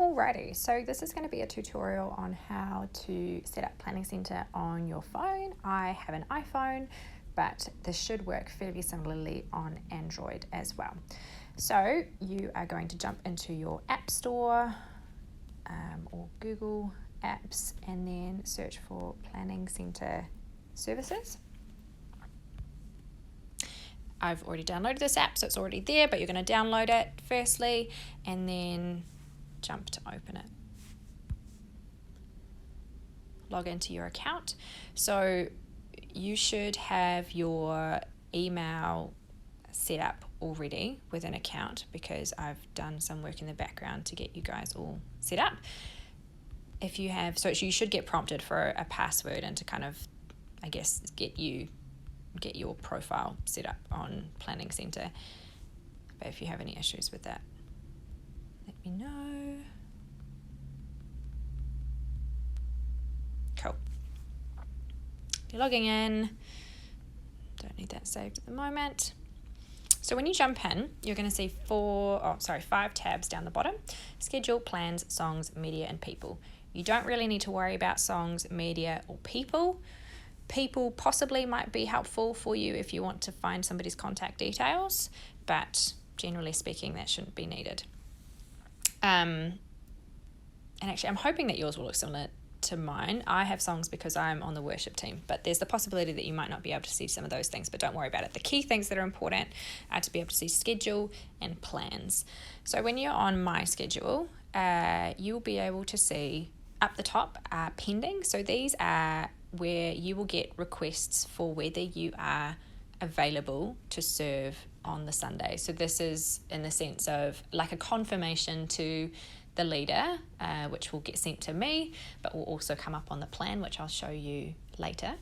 Alrighty, so this is going to be a tutorial on how to set up Planning Center on your phone. I have an iPhone, but this should work fairly similarly on Android as well. So you are going to jump into your App Store or Google Apps and then search for Planning Center services. I've already downloaded this app, so it's already there, but you're going to download it firstly and then jump to open it. Log into your account. So you should have your email set up already with an account because I've done some work in the background to get you guys all set up. If you have, so you should get prompted for a password and to kind of, I guess, get your profile set up on Planning Center. But if you have any issues with that, let me know. Cool. You're logging in. Don't need that saved at the moment. So when you jump in, you're going to see 5 tabs down the bottom: schedule, plans, songs, media, and people. You don't really need to worry about songs, media, or people. People possibly might be helpful for you if you want to find somebody's contact details, but generally speaking, that shouldn't be needed. And actually, I'm hoping that yours will look similar to mine. I have songs because I'm on the worship team, but there's the possibility that you might not be able to see some of those things, but don't worry about it. The key things that are important are to be able to see schedule and plans. So when you're on My Schedule, you'll be able to see up the top pending. So these are where you will get requests for whether you are available to serve on the Sunday. So this is in the sense of like a confirmation to the leader, which will get sent to me, but will also come up on the plan, which I'll show you later,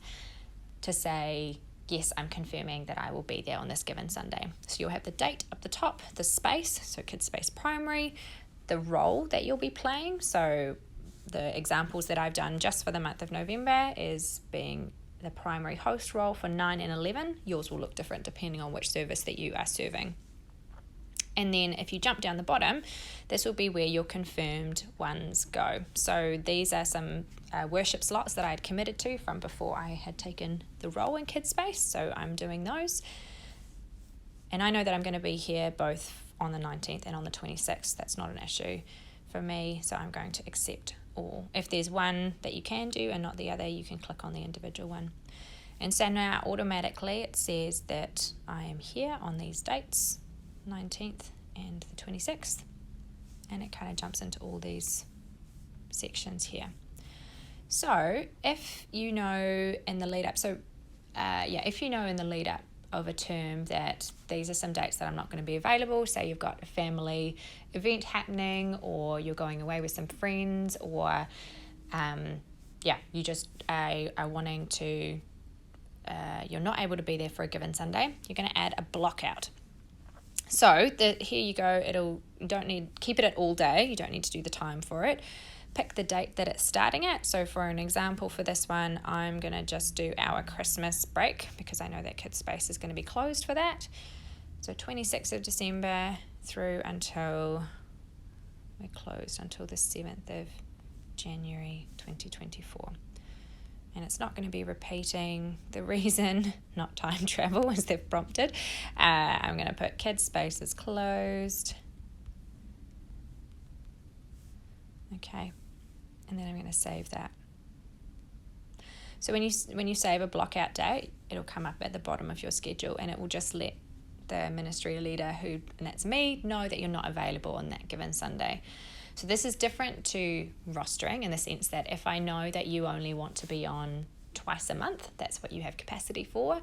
to say, yes, I'm confirming that I will be there on this given Sunday. So you'll have the date up the top, the space, so Kidspace Primary, the role that you'll be playing. So the examples that I've done just for the month of November is being the primary host role for 9 and 11. Yours will look different depending on which service that you are serving. And then if you jump down the bottom, this will be where your confirmed ones go. So these are some worship slots that I had committed to from before I had taken the role in Kidspace. So I'm doing those. And I know that I'm going to be here both on the 19th and on the 26th. That's not an issue for me. So I'm going to accept all. If there's one that you can do and not the other, you can click on the individual one. And so now automatically it says that I am here on these dates, 19th and the 26th, and it kind of jumps into all these sections here. So if you know in the lead up, if you know in the lead up of a term that these are some dates that I'm not going to be available, say you've got a family event happening or you're going away with some friends, or you just are wanting to, you're not able to be there for a given Sunday, you're going to add a block out. So here you go. Keep it at all day. You don't need to do the time for it. Pick the date that it's starting at. So for an example for this one, I'm going to just do our Christmas break because I know that Kidspace is going to be closed for that. So 26th of December through until we're closed until the 7th of January 2024. And it's not going to be repeating the reason, not time travel, as they've prompted. I'm going to put Kidspace is closed. Okay, and then I'm going to save that. So when you save a block out date, it'll come up at the bottom of your schedule, and it will just let the ministry leader, and that's me, know that you're not available on that given Sunday. So this is different to rostering in the sense that if I know that you only want to be on twice a month, that's what you have capacity for,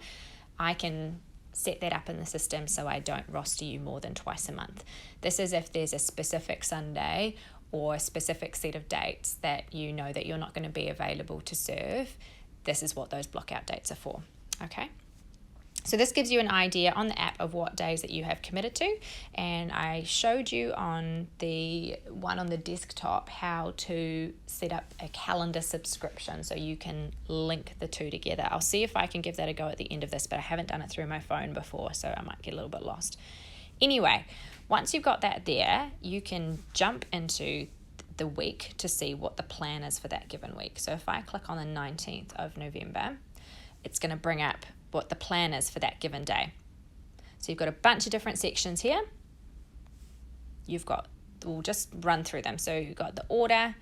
I can set that up in the system so I don't roster you more than twice a month. This is if there's a specific Sunday or a specific set of dates that you know that you're not going to be available to serve. This is what those blockout dates are for, okay? So this gives you an idea on the app of what days that you have committed to, and I showed you on the one on the desktop how to set up a calendar subscription so you can link the two together. I'll see if I can give that a go at the end of this, but I haven't done it through my phone before, so I might get a little bit lost. Anyway, once you've got that there, you can jump into the week to see what the plan is for that given week. So if I click on the 19th of November, it's going to bring up what the plan is for that given day. So you've got a bunch of different sections here. We'll just run through them. So you've got the order.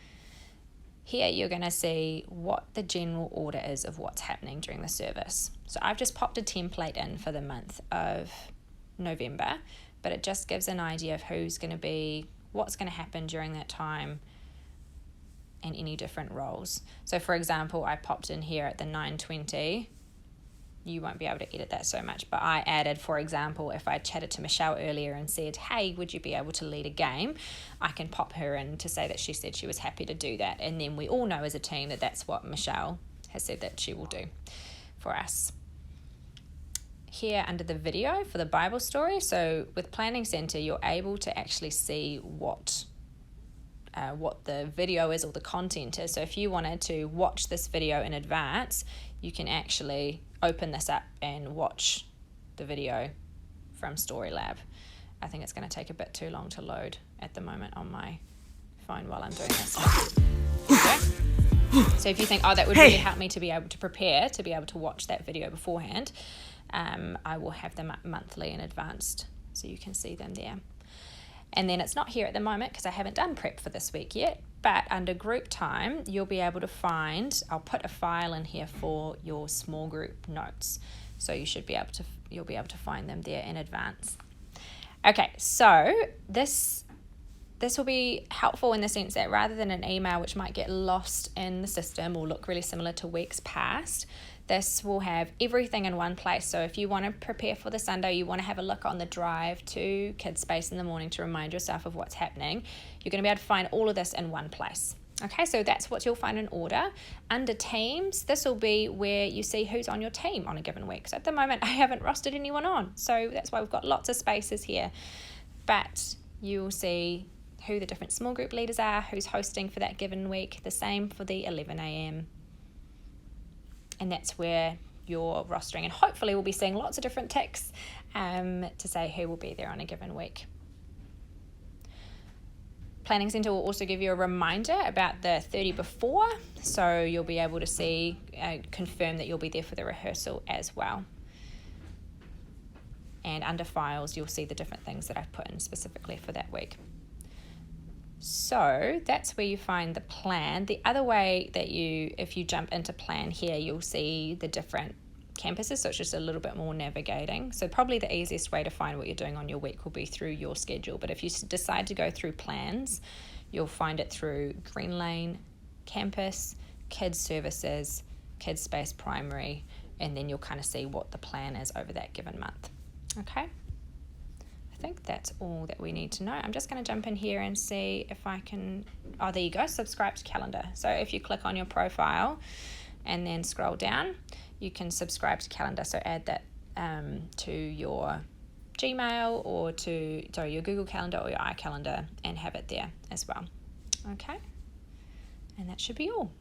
Here you're going to see what the general order is of what's happening during the service. So I've just popped a template in for the month of November, but it just gives an idea of who's going to be, what's going to happen during that time, and any different roles. So for example, I popped in here at the 9:20. You won't be able to edit that so much, but I added, for example, if I chatted to Michelle earlier and said, hey, would you be able to lead a game? I can pop her in to say that she said she was happy to do that. And then we all know as a team that that's what Michelle has said that she will do for us. Here under the video for the Bible story, so with Planning Center, you're able to actually see what the video is or the content is. So if you wanted to watch this video in advance, you can actually open this up and watch the video from Storylab. I think it's going to take a bit too long to load at the moment on my phone while I'm doing this. Okay. So if you think, oh, that would really help me to be able to prepare, to be able to watch that video beforehand, I will have them up monthly in advance so you can see them there. And then it's not here at the moment because I haven't done prep for this week yet, but under group time, you'll be able to find, I'll put a file in here for your small group notes. So you'll be able to find them there in advance. Okay, so this will be helpful in the sense that rather than an email which might get lost in the system or look really similar to weeks past, this will have everything in one place. So if you want to prepare for the Sunday, you want to have a look on the drive to Kidspace in the morning to remind yourself of what's happening, you're going to be able to find all of this in one place. Okay, so that's what you'll find in order. Under teams, this will be where you see who's on your team on a given week. So at the moment, I haven't rostered anyone on. So that's why we've got lots of spaces here. But you'll see who the different small group leaders are, who's hosting for that given week, the same for the 11 a.m. And that's where you're rostering. And hopefully we'll be seeing lots of different ticks to say who will be there on a given week. Planning Center will also give you a reminder about the 30 before, so you'll be able to see, confirm that you'll be there for the rehearsal as well. And under files, you'll see the different things that I've put in specifically for that week. So that's where you find the plan. The other way that if you jump into plan here, you'll see the different campuses, so it's just a little bit more navigating. So probably the easiest way to find what you're doing on your week will be through your schedule, but if you decide to go through plans, you'll find it through Green Lane, Campus, Kids Services, Kidspace Primary, and then you'll kind of see what the plan is over that given month. Okay, I think that's all that we need to know. I'm just going to jump in here and see if I can, oh, there you go, subscribe to calendar. So if you click on your profile and then scroll down, you can subscribe to calendar. So add that to your Gmail or your Google Calendar or your iCalendar and have it there as well. Okay, and that should be all.